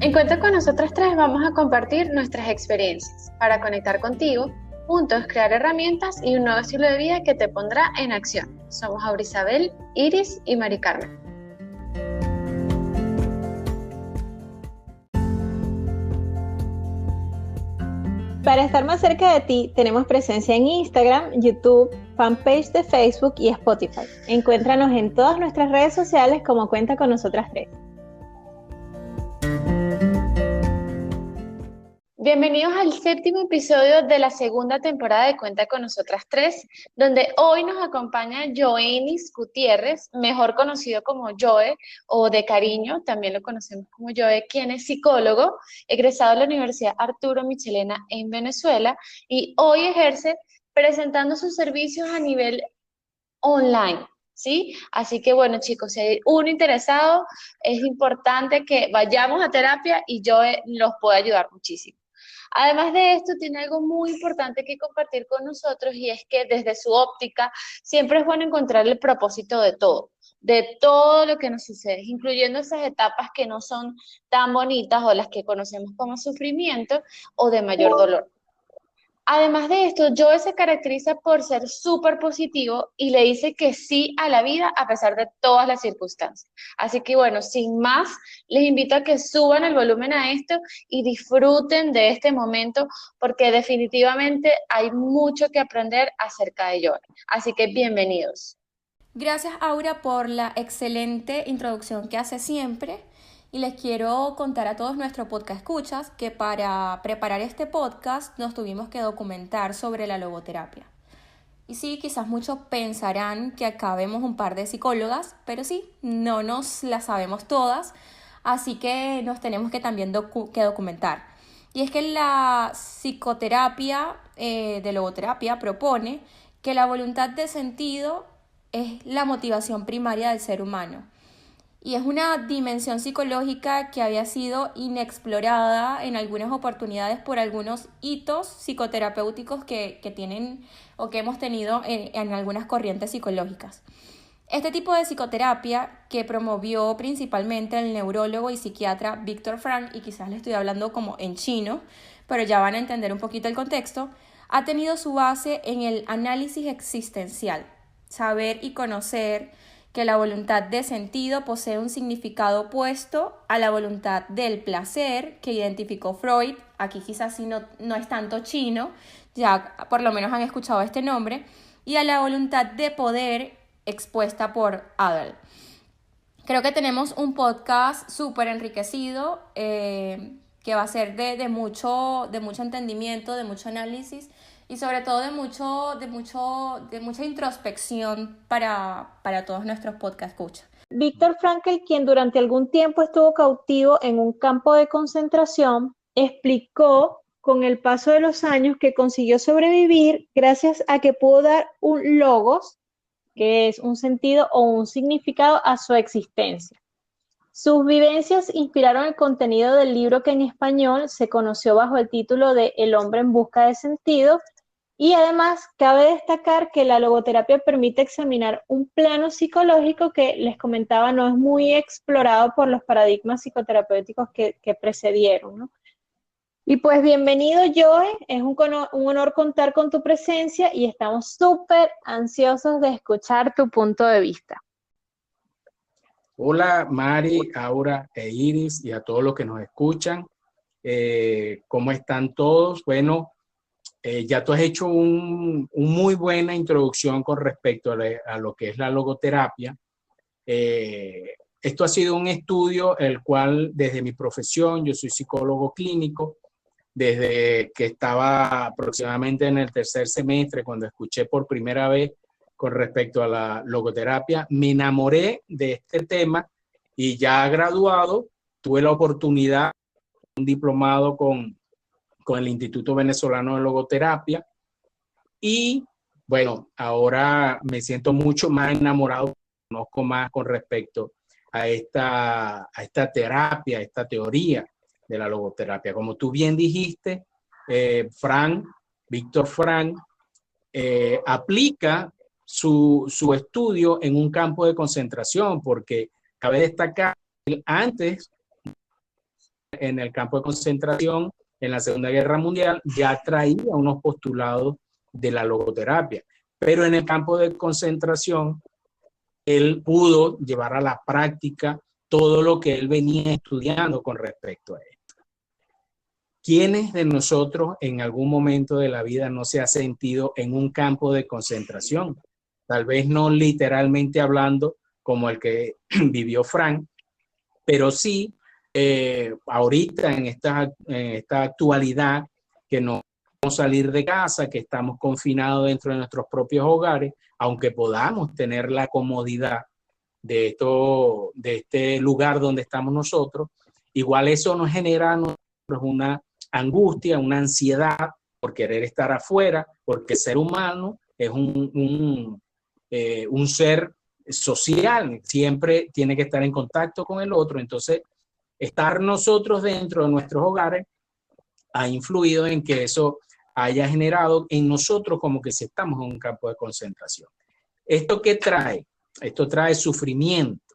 En Cuenta con Nosotras Tres vamos a compartir nuestras experiencias para conectar contigo, juntos crear herramientas y un nuevo estilo de vida que te pondrá en acción. Somos Aurisabel, Iris y Mari Carmen. Para estar más cerca de ti, tenemos presencia en Instagram, YouTube, fanpage de Facebook y Spotify. Encuéntranos en todas nuestras redes sociales como Cuenta con Nosotras Tres. Bienvenidos al séptimo episodio de la segunda temporada de Cuenta con Nosotras Tres, donde hoy nos acompaña Joenis Gutiérrez, mejor conocido como Joe o de cariño, también lo conocemos como Joe, quien es psicólogo, egresado de la Universidad Arturo Michelena en Venezuela y hoy ejerce presentando sus servicios a nivel online. ¿Sí? Así que bueno, chicos, si hay uno interesado, es importante que vayamos a terapia y Joe los puede ayudar muchísimo. Además de esto, tiene algo muy importante que compartir con nosotros y es que desde su óptica siempre es bueno encontrar el propósito de todo lo que nos sucede, incluyendo esas etapas que no son tan bonitas o las que conocemos como sufrimiento o de mayor dolor. Además de esto, Joe se caracteriza por ser súper positivo y le dice que sí a la vida a pesar de todas las circunstancias. Así que bueno, sin más, les invito a que suban el volumen a esto y disfruten de este momento porque definitivamente hay mucho que aprender acerca de Joe. Así que bienvenidos. Gracias, Aura, por la excelente introducción que hace siempre. Y les quiero contar a todos nuestros podcast escuchas que para preparar este podcast nos tuvimos que documentar sobre la logoterapia. Y sí, quizás muchos pensarán que acá vemos un par de psicólogas, pero sí, no nos las sabemos todas, así que nos tenemos que también que documentar. Y es que la psicoterapia de logoterapia propone que la voluntad de sentido es la motivación primaria del ser humano. Y es una dimensión psicológica que había sido inexplorada en algunas oportunidades por algunos hitos psicoterapéuticos que tienen o que hemos tenido en algunas corrientes psicológicas. Este tipo de psicoterapia que promovió principalmente el neurólogo y psiquiatra Viktor Frankl, y quizás le estoy hablando como en chino, pero ya van a entender un poquito el contexto, ha tenido su base en el análisis existencial, saber y conocer que la voluntad de sentido posee un significado opuesto a la voluntad del placer que identificó Freud. Aquí quizás sí no es tanto chino, ya por lo menos han escuchado este nombre, y a la voluntad de poder expuesta por Adler. Creo que tenemos un podcast súper enriquecido que va a ser de mucho entendimiento, de mucho análisis y sobre todo de mucha introspección para todos nuestros podcast escuchas. Viktor Frankl, quien durante algún tiempo estuvo cautivo en un campo de concentración, explicó con el paso de los años que consiguió sobrevivir gracias a que pudo dar un logos, que es un sentido o un significado a su existencia. Sus vivencias inspiraron el contenido del libro que en español se conoció bajo el título de El hombre en busca de sentido. Y además, cabe destacar que la logoterapia permite examinar un plano psicológico que les comentaba no es muy explorado por los paradigmas psicoterapéuticos que precedieron, ¿no? Y pues bienvenido, Joe, es un honor contar con tu presencia y estamos súper ansiosos de escuchar tu punto de vista. Hola Mari, Aura e Iris y a todos los que nos escuchan. ¿Cómo están todos? Bueno, ya tú has hecho una muy buena introducción con respecto a lo que es la logoterapia. Esto ha sido un estudio el cual desde mi profesión, yo soy psicólogo clínico, desde que estaba aproximadamente en el tercer semestre, cuando escuché por primera vez con respecto a la logoterapia, me enamoré de este tema y ya graduado, tuve la oportunidad de un diplomado con el Instituto Venezolano de Logoterapia y bueno, ahora me siento mucho más enamorado, conozco más con respecto a esta terapia, a esta teoría de la logoterapia. Como tú bien dijiste, Viktor Frankl, aplica su estudio en un campo de concentración, porque cabe destacar que antes en el campo de concentración en la Segunda Guerra Mundial, ya traía unos postulados de la logoterapia. Pero en el campo de concentración, él pudo llevar a la práctica todo lo que él venía estudiando con respecto a esto. ¿Quiénes de nosotros en algún momento de la vida no se ha sentido en un campo de concentración? Tal vez no literalmente hablando como el que vivió Frank, pero sí ahorita en esta actualidad que no podemos salir de casa, que estamos confinados dentro de nuestros propios hogares, aunque podamos tener la comodidad de este lugar donde estamos nosotros, igual eso nos genera a nosotros una angustia, una ansiedad por querer estar afuera, porque el ser humano es un ser social, siempre tiene que estar en contacto con el otro. Entonces, estar nosotros dentro de nuestros hogares ha influido en que eso haya generado en nosotros como que si estamos en un campo de concentración. ¿Esto qué trae? Esto trae sufrimiento.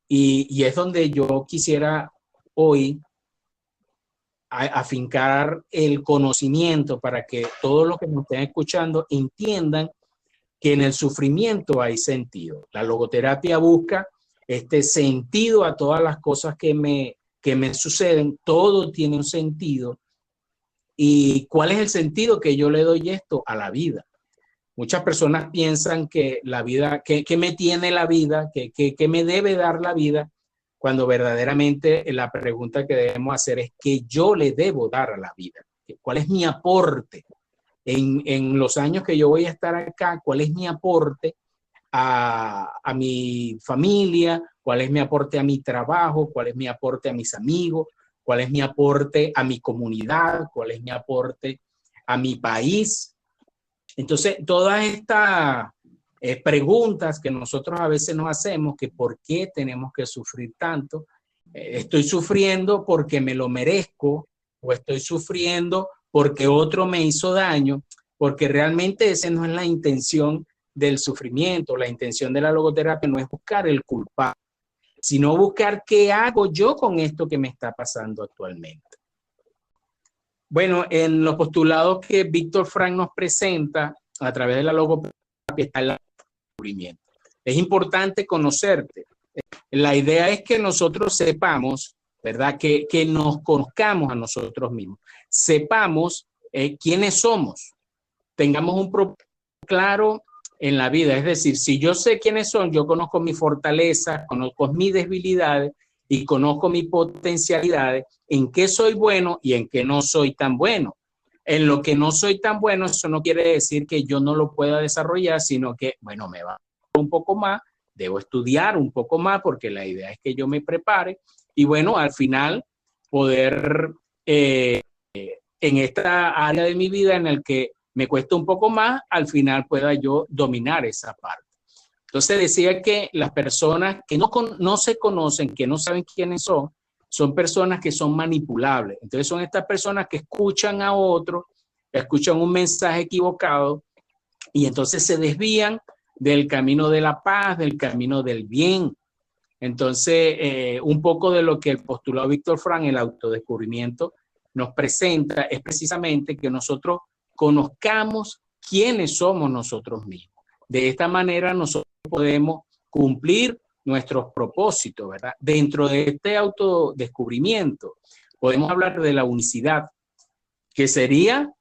Y es donde yo quisiera hoy afincar el conocimiento para que todos los que nos estén escuchando entiendan que en el sufrimiento hay sentido. La logoterapia busca este sentido a todas las cosas que me suceden. Todo tiene un sentido. ¿Y cuál es el sentido que yo le doy esto a la vida? Muchas personas piensan que la vida, que me tiene la vida, que me debe dar la vida, cuando verdaderamente la pregunta que debemos hacer es ¿qué yo le debo dar a la vida? ¿Cuál es mi aporte? En los años que yo voy a estar acá, ¿cuál es mi aporte a mi familia? ¿Cuál es mi aporte a mi trabajo? ¿Cuál es mi aporte a mis amigos? ¿Cuál es mi aporte a mi comunidad? ¿Cuál es mi aporte a mi país? Entonces, todas estas preguntas que nosotros a veces nos hacemos, que por qué tenemos que sufrir tanto, estoy sufriendo porque me lo merezco, o estoy sufriendo porque otro me hizo daño, porque realmente esa no es la intención del sufrimiento. La intención de la logoterapia no es buscar el culpable, sino buscar qué hago yo con esto que me está pasando actualmente. Bueno, en los postulados que Víctor Frank nos presenta a través de la logoterapia está el descubrimiento. Es importante conocerte. La idea es que nosotros sepamos, ¿verdad? Que nos conozcamos a nosotros mismos. Sepamos quiénes somos. Tengamos un propósito claro en la vida. Es decir, si yo sé quiénes son, yo conozco mis fortalezas, conozco mis debilidades y conozco mis potencialidades, en qué soy bueno y en qué no soy tan bueno. En lo que no soy tan bueno, eso no quiere decir que yo no lo pueda desarrollar, sino que, bueno, me va un poco más, debo estudiar un poco más porque la idea es que yo me prepare y bueno, al final poder en esta área de mi vida en el que me cuesta un poco más, al final pueda yo dominar esa parte. Entonces decía que las personas que no se conocen, que no saben quiénes son personas que son manipulables. Entonces son estas personas que escuchan a otro, escuchan un mensaje equivocado y entonces se desvían del camino de la paz, del camino del bien. Entonces, un poco de lo que el postulado Víctor Frank, el autodescubrimiento, nos presenta es precisamente que nosotros conozcamos quiénes somos nosotros mismos. De esta manera nosotros podemos cumplir nuestros propósitos, ¿verdad? Dentro de este autodescubrimiento podemos hablar de la unicidad, que sería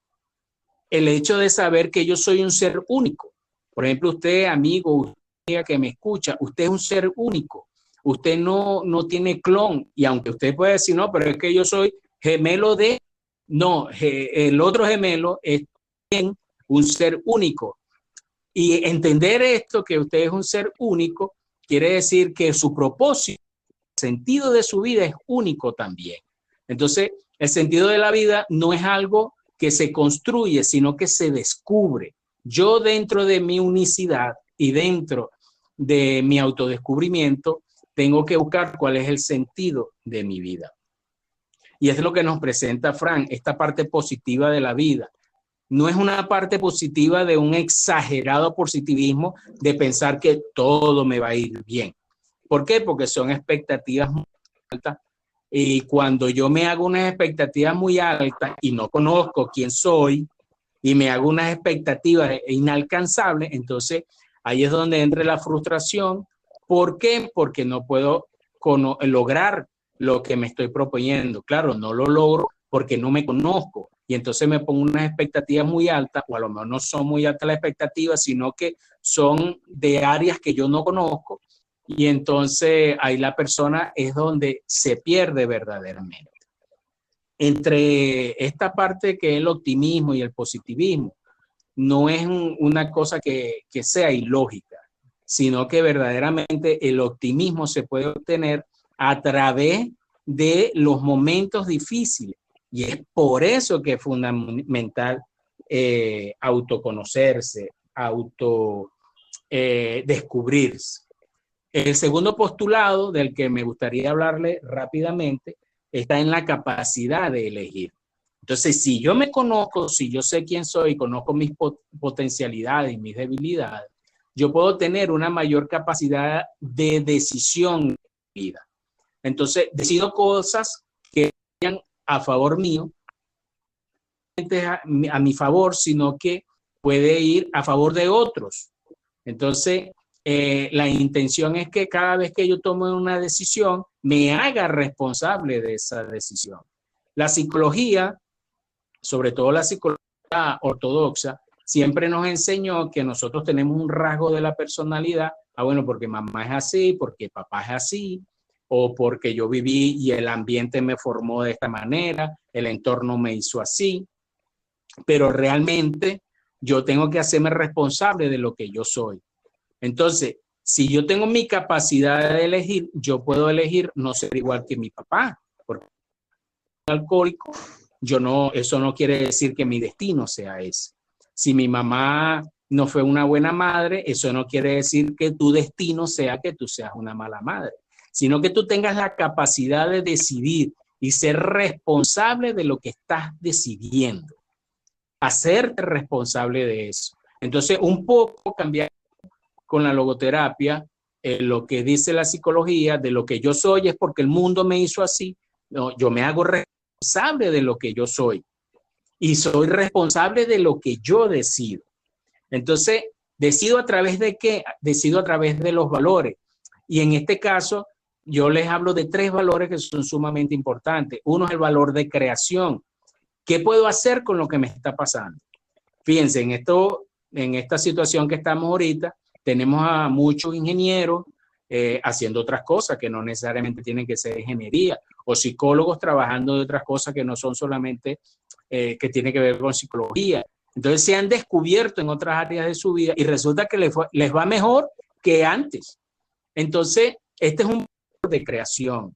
el hecho de saber que yo soy un ser único. Por ejemplo, usted, amigo, usted que me escucha, usted es un ser único. Usted no tiene clon. Y aunque usted puede decir, no, pero es que yo soy gemelo de... No, el otro gemelo es un ser único. Y entender esto, que usted es un ser único, quiere decir que su propósito, el sentido de su vida es único también. Entonces, el sentido de la vida no es algo que se construye, sino que se descubre. Yo dentro de mi unicidad y dentro de mi autodescubrimiento, tengo que buscar cuál es el sentido de mi vida. Y es lo que nos presenta Frank, esta parte positiva de la vida. No es una parte positiva de un exagerado positivismo de pensar que todo me va a ir bien. ¿Por qué? Porque son expectativas muy altas Y cuando yo me hago unas expectativas muy altas y no conozco quién soy y me hago unas expectativas inalcanzables, entonces ahí es donde entra la frustración. ¿Por qué? Porque no puedo lograr lo que me estoy proponiendo. Claro, no lo logro porque no me conozco. Y entonces me pongo unas expectativas muy altas, o a lo mejor no son muy altas las expectativas, sino que son de áreas que yo no conozco. Y entonces ahí la persona es donde se pierde verdaderamente. Entre esta parte que es el optimismo y el positivismo, no es una cosa que sea ilógica, sino que verdaderamente el optimismo se puede obtener a través de los momentos difíciles. Y es por eso que es fundamental autoconocerse, descubrirse. El segundo postulado del que me gustaría hablarle rápidamente está en la capacidad de elegir. Entonces, si yo me conozco, si yo sé quién soy, conozco mis potencialidades y mis debilidades, yo puedo tener una mayor capacidad de decisión en mi vida. Entonces, decido cosas que vayan a favor mío, a mi favor, sino que puede ir a favor de otros. Entonces, la intención es que cada vez que yo tome una decisión, me haga responsable de esa decisión. La psicología, sobre todo la psicología ortodoxa, siempre nos enseñó que nosotros tenemos un rasgo de la personalidad, bueno, porque mamá es así, porque papá es así, o porque yo viví y el ambiente me formó de esta manera, el entorno me hizo así, pero realmente yo tengo que hacerme responsable de lo que yo soy. Entonces, si yo tengo mi capacidad de elegir, yo puedo elegir no ser igual que mi papá, porque alcohólico, eso no quiere decir que mi destino sea ese. Si mi mamá no fue una buena madre, eso no quiere decir que tu destino sea que tú seas una mala madre, sino que tú tengas la capacidad de decidir y ser responsable de lo que estás decidiendo, hacerte responsable de eso. Entonces, un poco cambiar con la logoterapia, lo que dice la psicología, de lo que yo soy es porque el mundo me hizo así. No, yo me hago responsable de lo que yo soy y soy responsable de lo que yo decido. Entonces, decido a través de qué? Decido a través de los valores. Y en este caso, yo les hablo de 3 valores que son sumamente importantes. Uno es el valor de creación. ¿Qué puedo hacer con lo que me está pasando? Fíjense, en esta situación que estamos ahorita, tenemos a muchos ingenieros haciendo otras cosas que no necesariamente tienen que ser ingeniería, o psicólogos trabajando de otras cosas que no son solamente que tienen que ver con psicología. Entonces se han descubierto en otras áreas de su vida y resulta que les va mejor que antes. Entonces, este es un valor de creación.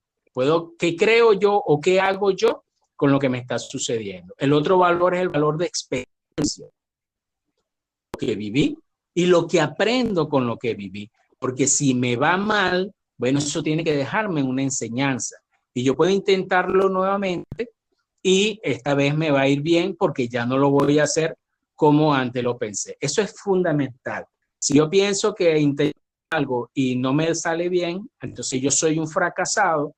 ¿Qué creo yo o qué hago yo con lo que me está sucediendo? El otro valor es el valor de experiencia. Lo que viví y lo que aprendo con lo que viví. Porque si me va mal, bueno, eso tiene que dejarme una enseñanza. Y yo puedo intentarlo nuevamente y esta vez me va a ir bien porque ya no lo voy a hacer como antes lo pensé. Eso es fundamental. Si yo pienso que intento algo y no me sale bien, entonces yo soy un fracasado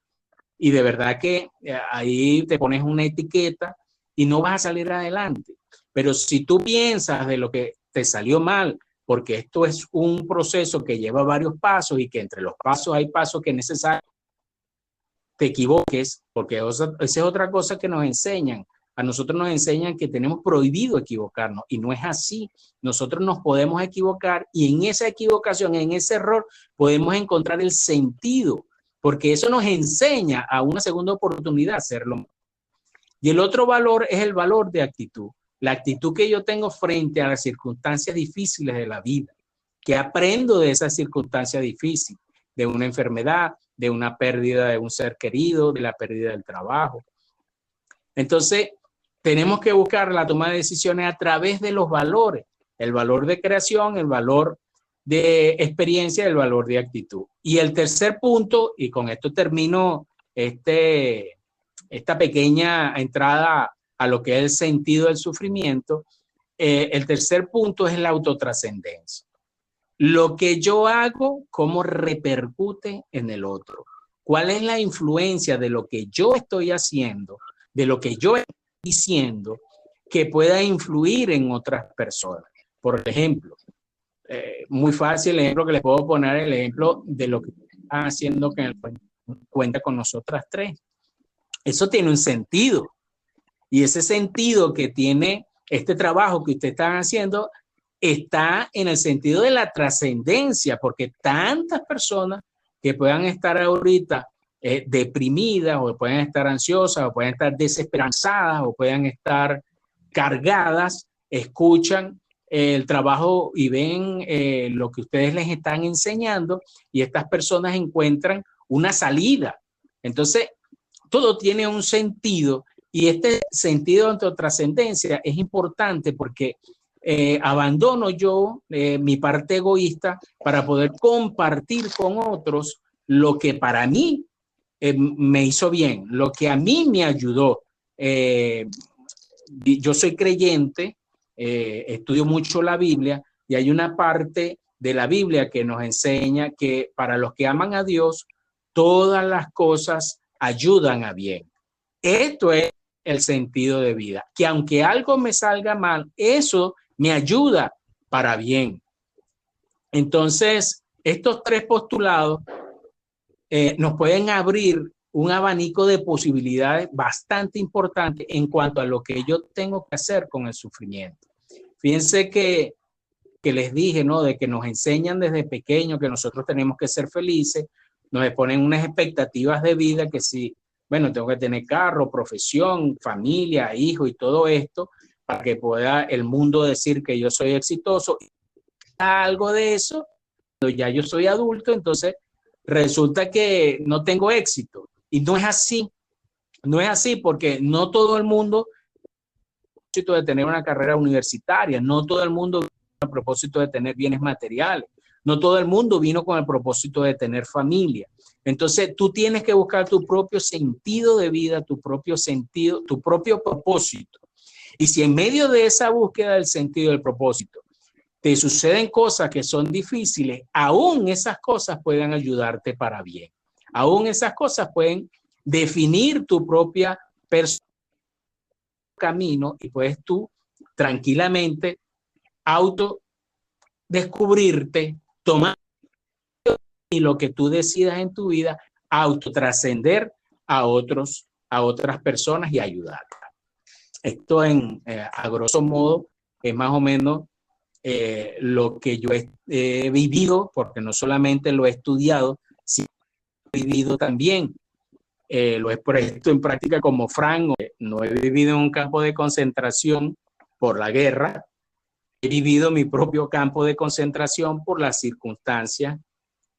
y de verdad que ahí te pones una etiqueta y no vas a salir adelante. Pero si tú piensas de lo que te salió mal, porque esto es un proceso que lleva varios pasos y que entre los pasos hay pasos que es necesario te equivoques, porque esa es otra cosa que nos enseñan. A nosotros nos enseñan que tenemos prohibido equivocarnos y no es así. Nosotros nos podemos equivocar y en esa equivocación, en ese error, podemos encontrar el sentido, porque eso nos enseña a una segunda oportunidad hacerlo. Y el otro valor es el valor de actitud. La actitud que yo tengo frente a las circunstancias difíciles de la vida, que aprendo de esas circunstancias difíciles, de una enfermedad, de una pérdida de un ser querido, de la pérdida del trabajo. Entonces, tenemos que buscar la toma de decisiones a través de los valores, el valor de creación, el valor de experiencia, el valor de actitud. Y el tercer punto, y con esto termino esta pequeña entrada a lo que es el sentido del sufrimiento, el tercer punto es la autotrascendencia. Lo que yo hago, cómo repercute en el otro. cuál es la influencia de lo que yo estoy haciendo, de lo que yo estoy diciendo, que pueda influir en otras personas. Por ejemplo, muy fácil el ejemplo que les puedo poner, el ejemplo de lo que están haciendo que cuenta con nosotras tres. Eso tiene un sentido. Y ese sentido que tiene este trabajo que ustedes están haciendo está en el sentido de la trascendencia, porque tantas personas que puedan estar ahorita deprimidas, o pueden estar ansiosas, o pueden estar desesperanzadas, o pueden estar cargadas, escuchan el trabajo y ven lo que ustedes les están enseñando, y estas personas encuentran una salida. Entonces, todo tiene un sentido, y este sentido de trascendencia es importante porque abandono yo mi parte egoísta para poder compartir con otros lo que para mí me hizo bien, lo que a mí me ayudó. Yo soy creyente, estudio mucho la Biblia, y hay una parte de la Biblia que nos enseña que para los que aman a Dios, todas las cosas ayudan a bien. Esto es el sentido de vida, que aunque algo me salga mal, eso me ayuda para bien. Entonces, estos tres postulados nos pueden abrir un abanico de posibilidades bastante importante en cuanto a lo que yo tengo que hacer con el sufrimiento. Fíjense que les dije, ¿no? De que nos enseñan desde pequeños que nosotros tenemos que ser felices, nos ponen unas expectativas de vida que si, bueno, tengo que tener carro, profesión, familia, hijo y todo esto para que pueda el mundo decir que yo soy exitoso. Algo de eso, cuando ya yo soy adulto, entonces resulta que no tengo éxito. Y no es así. No es así porque no todo el mundo tiene el propósito de tener una carrera universitaria, no todo el mundo tiene el propósito de tener bienes materiales, no todo el mundo vino con el propósito de tener familia. Entonces, tú tienes que buscar tu propio sentido de vida, tu propio sentido, tu propio propósito. Y si en medio de esa búsqueda del sentido del propósito te suceden cosas que son difíciles, aún esas cosas pueden ayudarte para bien. Aún esas cosas pueden definir tu propia persona, camino, y puedes tú tranquilamente autodescubrirte, tomar y lo que tú decidas en tu vida, autotrascender a otras personas y ayudarlas. Esto a grosso modo es más o menos lo que yo he vivido, porque no solamente lo he estudiado, sino he vivido también. Lo he puesto en práctica como Frank. No he vivido en un campo de concentración por la guerra. He vivido mi propio campo de concentración por las circunstancias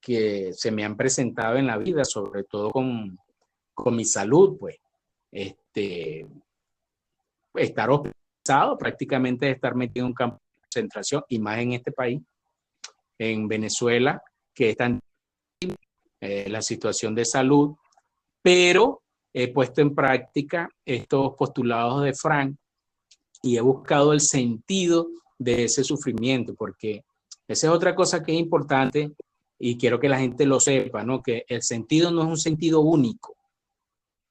que se me han presentado en la vida, sobre todo con mi salud, pues. Estar hospitalizado, prácticamente estar metido en un campo de concentración, y más en este país, en Venezuela, que es tan la situación de salud, pero he puesto en práctica estos postulados de Frank y he buscado el sentido de ese sufrimiento, porque esa es otra cosa que es importante y quiero que la gente lo sepa, ¿no? Que el sentido no es un sentido único,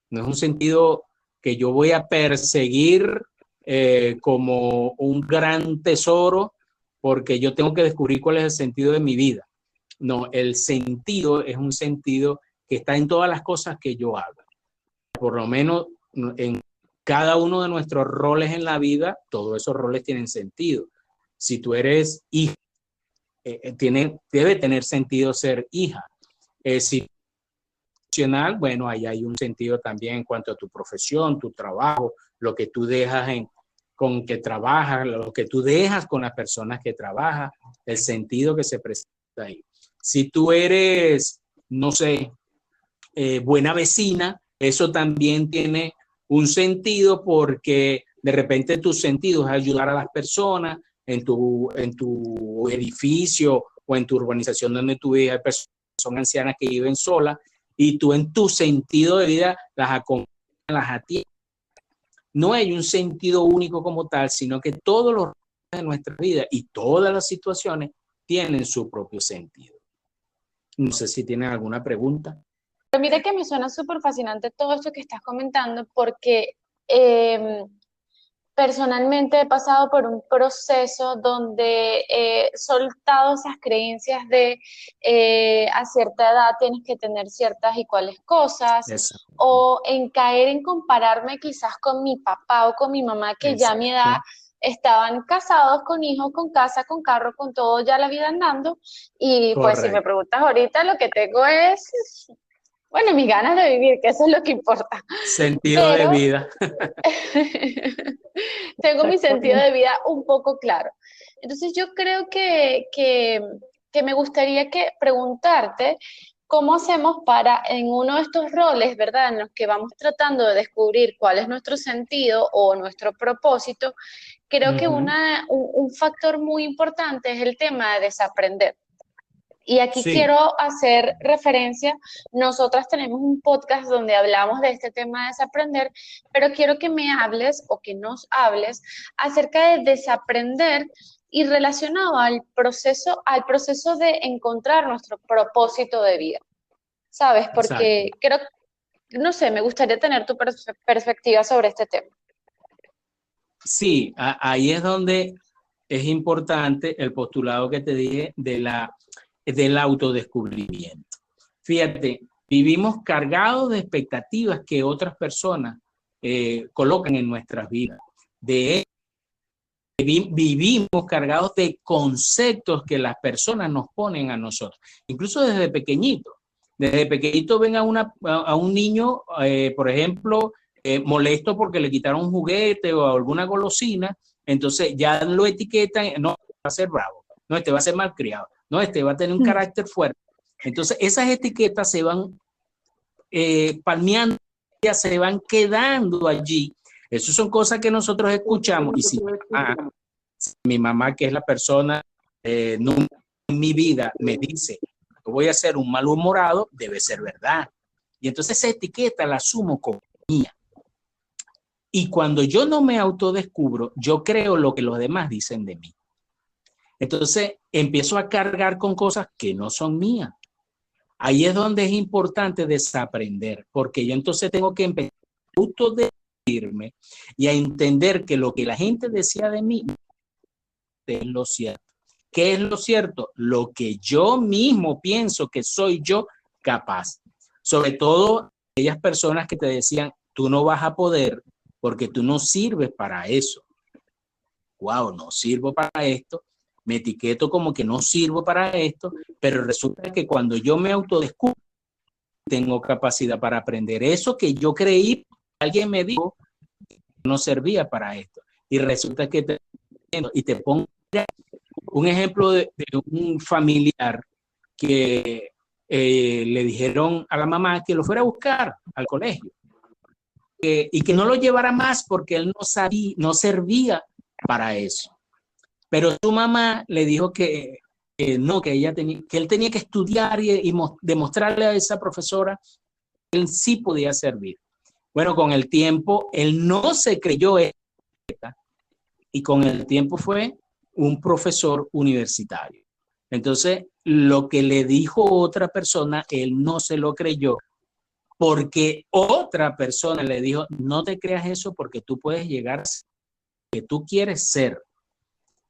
no es un sentido que yo voy a perseguir como un gran tesoro porque yo tengo que descubrir cuál es el sentido de mi vida. No, el sentido es un sentido que está en todas las cosas que yo hago. Por lo menos en cada uno de nuestros roles en la vida, todos esos roles tienen sentido. Si tú eres hija, debe tener sentido ser hija. Si profesional, bueno, ahí hay un sentido también en cuanto a tu profesión, tu trabajo, lo que tú dejas con que trabajas, lo que tú dejas con las personas que trabajas, el sentido que se presenta ahí. Si tú eres, no sé, buena vecina, eso también tiene un sentido porque de repente tu sentido es ayudar a las personas en tu edificio o en tu urbanización donde tú vives. Hay personas que son ancianas que viven solas y tú en tu sentido de vida las acompañas, las atiendes. No hay un sentido único como tal, sino que todos los de nuestra vida y todas las situaciones tienen su propio sentido. No sé si tienen alguna pregunta. Pero mira que me suena súper fascinante todo esto que estás comentando porque personalmente he pasado por un proceso donde he soltado esas creencias de a cierta edad tienes que tener ciertas y cuales cosas, Exacto, o en caer en compararme quizás con mi papá o con mi mamá que ya a mi edad exacto. estaban casados con hijos, con casa, con carro, con todo ya la vida andando. Y pues si me Correcto. preguntas ahorita, lo que tengo es, bueno, mis ganas de vivir, que eso es lo que importa. Sentido de Pero vida. tengo mi sentido de vida un poco claro. Entonces yo creo que me gustaría que preguntarte cómo hacemos para en uno de estos roles, ¿verdad? En los que vamos tratando de descubrir cuál es nuestro sentido o nuestro propósito, creo que Ujú. un factor muy importante es el tema de desaprender. Y aquí Sí, quiero hacer referencia, nosotras tenemos un podcast donde hablamos de este tema de desaprender, pero quiero que me hables o que nos hables acerca de desaprender y relacionado al proceso de encontrar nuestro propósito de vida, ¿sabes? exacto. Porque creo, no sé, me gustaría tener tu perspectiva sobre este tema. Sí, ahí es donde es importante el postulado que te dije del autodescubrimiento. Fíjate, vivimos cargados de expectativas que otras personas colocan en nuestras vidas. Vivimos cargados de conceptos que las personas nos ponen a nosotros, incluso desde pequeñito. Desde pequeñito ven a un niño, por ejemplo, molesto porque le quitaron un juguete o alguna golosina, entonces ya lo etiquetan, no, va a ser bravo, no, este va a ser malcriado, no, este va a tener un carácter fuerte. Entonces esas etiquetas se van palmeando, se van quedando allí. Esas son cosas que nosotros escuchamos y si mi mamá, que es la persona en mi vida, me dice que voy a ser un malhumorado, debe ser verdad. Y entonces esa etiqueta la asumo como mía. Y cuando yo no me autodescubro, yo creo lo que los demás dicen de mí. Entonces empiezo a cargar con cosas que no son mías. Ahí es donde es importante desaprender, porque yo entonces tengo que empezar a autodescubrirme y a entender que lo que la gente decía de mí es lo cierto. ¿Qué es lo cierto? Lo que yo mismo pienso que soy yo capaz. Sobre todo aquellas personas que te decían, tú no vas a poder porque tú no sirves para eso. Wow, no sirvo para esto. Me etiqueto como que no sirvo para esto, pero resulta que cuando yo me autodescubro, tengo capacidad para aprender eso que yo creí, alguien me dijo, no servía para esto. Y resulta que te pongo un ejemplo de un familiar que le dijeron a la mamá que lo fuera a buscar al colegio y que no lo llevara más porque él no servía para eso. Pero su mamá le dijo no, que él tenía que estudiar y demostrarle a esa profesora que él sí podía servir. Bueno, con el tiempo, él no se creyó esta y con el tiempo fue un profesor universitario. Entonces, lo que le dijo otra persona, él no se lo creyó porque otra persona le dijo, no te creas eso porque tú puedes llegar a ser lo que tú quieres ser,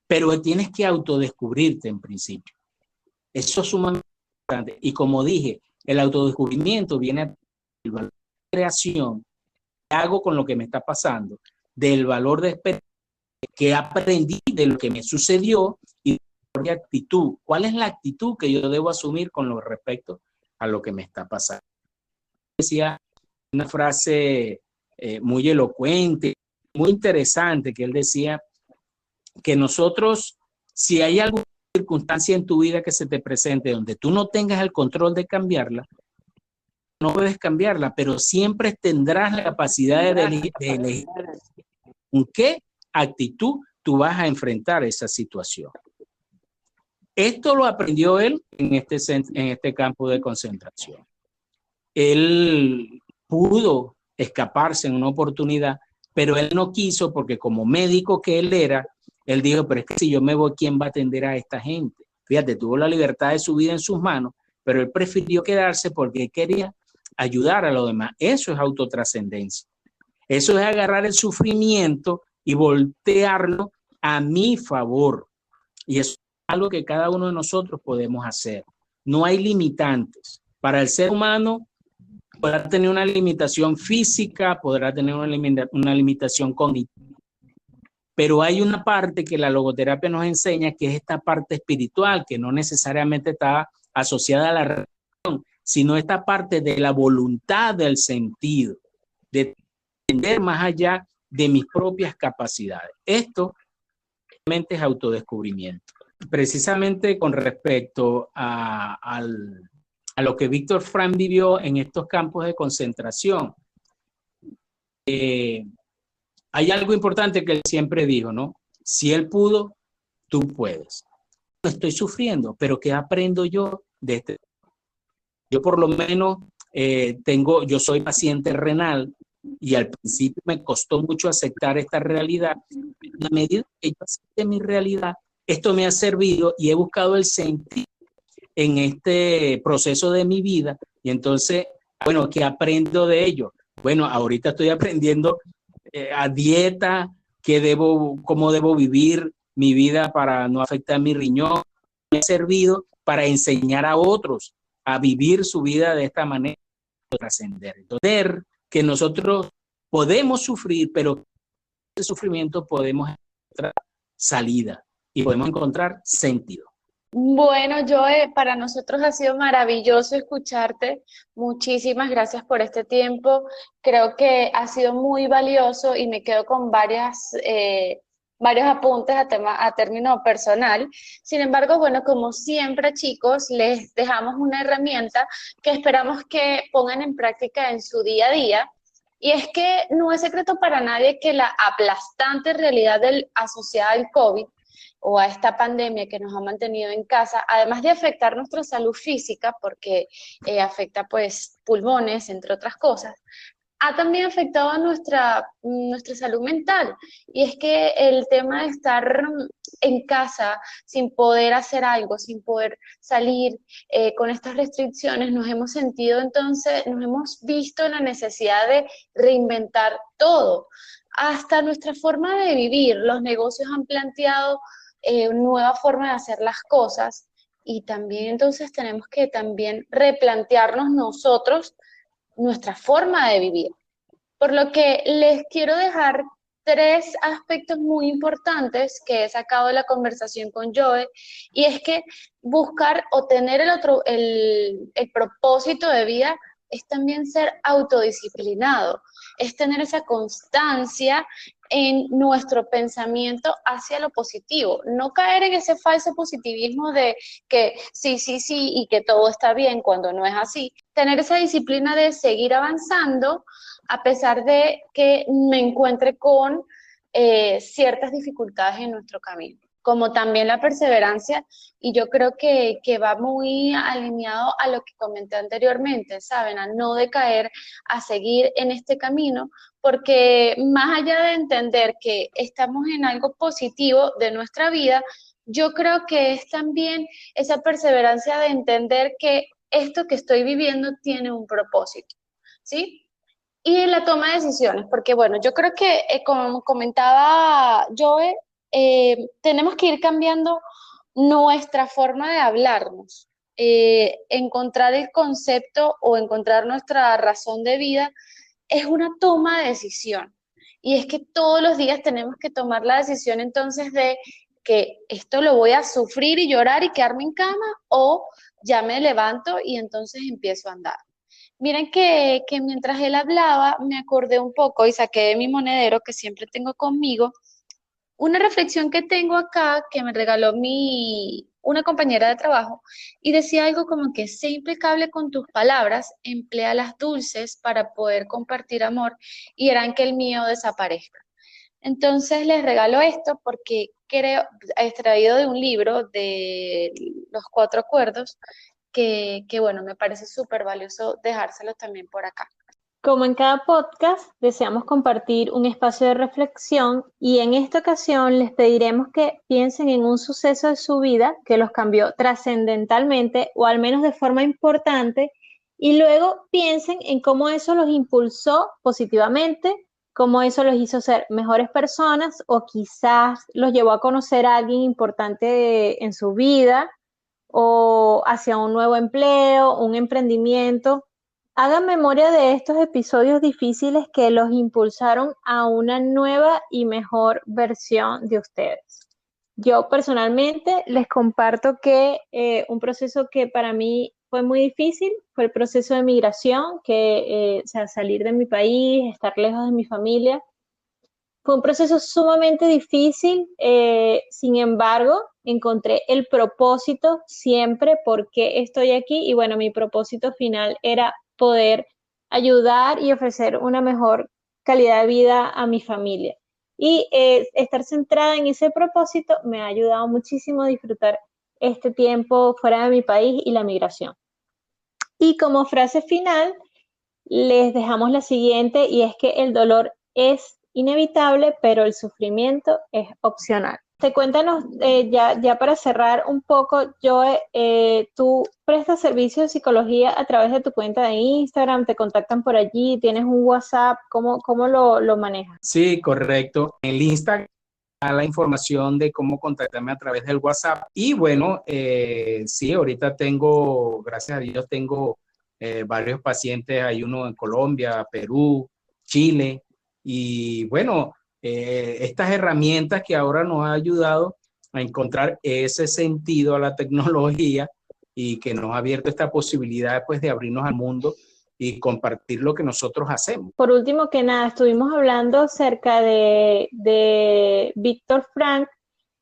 pero tienes que autodescubrirte en principio. Eso es sumamente importante. Y como dije, el autodescubrimiento viene a el valor de creación que hago con lo que me está pasando, del valor de experiencia que aprendí de lo que me sucedió y de actitud. ¿Cuál es la actitud que yo debo asumir con respecto a lo que me está pasando? Decía una frase muy elocuente, muy interesante, que él decía que nosotros, si hay alguna circunstancia en tu vida que se te presente donde tú no tengas el control de cambiarla, no puedes cambiarla, pero siempre tendrás la capacidad de elegir con qué actitud tú vas a enfrentar esa situación. Esto lo aprendió él en este campo de concentración. Él pudo escaparse en una oportunidad, pero él no quiso porque como médico que él era, él dijo, pero es que si yo me voy, ¿quién va a atender a esta gente? Fíjate, tuvo la libertad de su vida en sus manos, pero él prefirió quedarse porque quería ayudar a los demás. Eso es autotrascendencia. Eso es agarrar el sufrimiento y voltearlo a mi favor. Y eso es algo que cada uno de nosotros podemos hacer. No hay limitantes. Para el ser humano podrá tener una limitación física, podrá tener una limitación cognitiva, pero hay una parte que la logoterapia nos enseña, que es esta parte espiritual, que no necesariamente está asociada a la religión, sino esta parte de la voluntad del sentido, de entender más allá de mis propias capacidades. Esto realmente es autodescubrimiento. Precisamente con respecto a lo que Víctor Frank vivió en estos campos de concentración, hay algo importante que él siempre dijo, ¿no? Si él pudo, tú puedes. No estoy sufriendo, pero ¿qué aprendo yo de este? Yo por lo menos yo soy paciente renal y al principio me costó mucho aceptar esta realidad. A medida que yo acepté mi realidad, esto me ha servido y he buscado el sentido en este proceso de mi vida. Y entonces, bueno, ¿qué aprendo de ello? Bueno, ahorita estoy aprendiendo a dieta, cómo debo vivir mi vida para no afectar mi riñón. Me ha servido para enseñar a otros a vivir su vida de esta manera, trascender. Entender que nosotros podemos sufrir, pero ese sufrimiento podemos encontrar salida y podemos encontrar sentido. Bueno, Joe, para nosotros ha sido maravilloso escucharte. Muchísimas gracias por este tiempo. Creo que ha sido muy valioso y me quedo con varios apuntes a término personal. Sin embargo, bueno, como siempre, chicos, les dejamos una herramienta que esperamos que pongan en práctica en su día a día. Y es que no es secreto para nadie que la aplastante realidad asociada al COVID o a esta pandemia que nos ha mantenido en casa, además de afectar nuestra salud física, porque afecta pues pulmones, entre otras cosas, ha también afectado a nuestra salud mental. Y es que el tema de estar en casa sin poder hacer algo, sin poder salir con estas restricciones, nos hemos visto en la necesidad de reinventar todo. Hasta nuestra forma de vivir, los negocios han planteado nueva forma de hacer las cosas y también entonces tenemos que también replantearnos nosotros nuestra forma de vivir. Por lo que les quiero dejar 3 aspectos muy importantes que he sacado de la conversación con Joe, y es que buscar o tener el propósito de vida es también ser autodisciplinado, es tener esa constancia en nuestro pensamiento hacia lo positivo, no caer en ese falso positivismo de que sí, y que todo está bien cuando no es así. Tener esa disciplina de seguir avanzando a pesar de que me encuentre con ciertas dificultades en nuestro camino, como también la perseverancia, y yo creo que va muy alineado a lo que comenté anteriormente, ¿saben? A no decaer, a seguir en este camino, porque más allá de entender que estamos en algo positivo de nuestra vida, yo creo que es también esa perseverancia de entender que esto que estoy viviendo tiene un propósito, ¿sí? Y la toma de decisiones, porque bueno, yo creo que como comentaba Joe, tenemos que ir cambiando nuestra forma de hablarnos, encontrar el concepto o encontrar nuestra razón de vida es una toma de decisión. Y es que todos los días tenemos que tomar la decisión entonces de que esto lo voy a sufrir y llorar y quedarme en cama, o ya me levanto y entonces empiezo a andar. Miren que mientras él hablaba me acordé un poco y saqué de mi monedero que siempre tengo conmigo una reflexión que tengo acá que me regaló una compañera de trabajo, y decía algo como que sé impecable con tus palabras, empléalas dulces para poder compartir amor y harán que el mío desaparezca. Entonces les regalo esto porque creo, extraído de un libro de los 4 acuerdos, que bueno, me parece súper valioso dejárselo también por acá. Como en cada podcast, deseamos compartir un espacio de reflexión y en esta ocasión les pediremos que piensen en un suceso de su vida que los cambió trascendentalmente o al menos de forma importante Y luego piensen en cómo eso los impulsó positivamente, cómo eso los hizo ser mejores personas o quizás los llevó a conocer a alguien importante en su vida o hacia un nuevo empleo, un emprendimiento. Hagan memoria de estos episodios difíciles que los impulsaron a una nueva y mejor versión de ustedes. Yo personalmente les comparto que un proceso que para mí fue muy difícil fue el proceso de migración, o sea, salir de mi país, estar lejos de mi familia. Fue un proceso sumamente difícil, sin embargo, encontré el propósito siempre por qué estoy aquí y bueno, mi propósito final era poder ayudar y ofrecer una mejor calidad de vida a mi familia. Y estar centrada en ese propósito me ha ayudado muchísimo a disfrutar este tiempo fuera de mi país y la migración. Y como frase final, les dejamos la siguiente y es que el dolor es inevitable, pero el sufrimiento es opcional. Cuéntanos, ya para cerrar un poco, Joe, tú prestas servicios de psicología a través de tu cuenta de Instagram, te contactan por allí, tienes un WhatsApp, ¿cómo lo manejas? Sí, correcto. En el Instagram está la información de cómo contactarme a través del WhatsApp. Y bueno, sí, ahorita tengo, gracias a Dios, tengo varios pacientes. Hay uno en Colombia, Perú, Chile. Y bueno, estas herramientas que ahora nos ha ayudado a encontrar ese sentido a la tecnología y que nos ha abierto esta posibilidad pues de abrirnos al mundo y compartir lo que nosotros hacemos. Por último que nada, estuvimos hablando acerca de Víctor Frank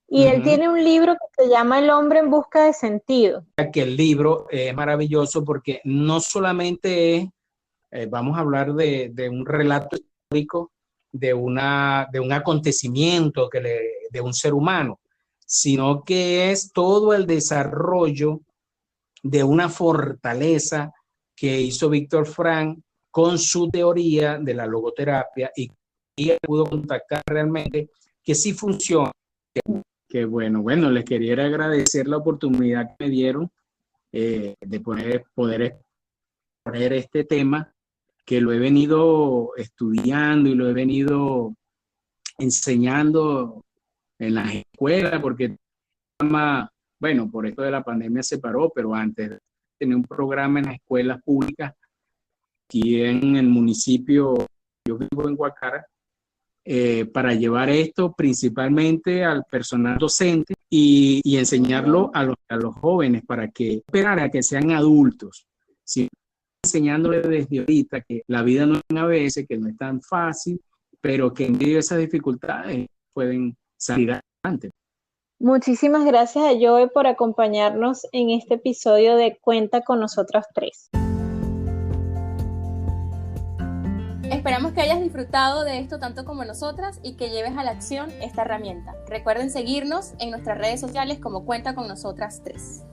y él tiene un libro que se llama El hombre en busca de sentido. Que el libro es maravilloso porque no solamente es, vamos a hablar de un relato histórico, de un acontecimiento de un ser humano, sino que es todo el desarrollo de una fortaleza que hizo Víctor Frank con su teoría de la logoterapia y pudo contactar realmente que sí funciona. Que bueno, les quería agradecer la oportunidad que me dieron de poder exponer este tema, que lo he venido estudiando y lo he venido enseñando en las escuelas, porque bueno, por esto de la pandemia se paró, pero antes tenía un programa en las escuelas públicas aquí en el municipio, yo vivo en Guacara, para llevar esto principalmente al personal docente y enseñarlo a los jóvenes para que esperar a que sean adultos, sino enseñándoles desde ahorita que la vida no es a veces, que no es tan fácil, pero que en medio de esas dificultades pueden salir adelante. Muchísimas gracias a Joe por acompañarnos en este episodio de Cuenta con Nosotras Tres. Esperamos que hayas disfrutado de esto tanto como nosotras y que lleves a la acción esta herramienta. Recuerden seguirnos en nuestras redes sociales como Cuenta con Nosotras 3.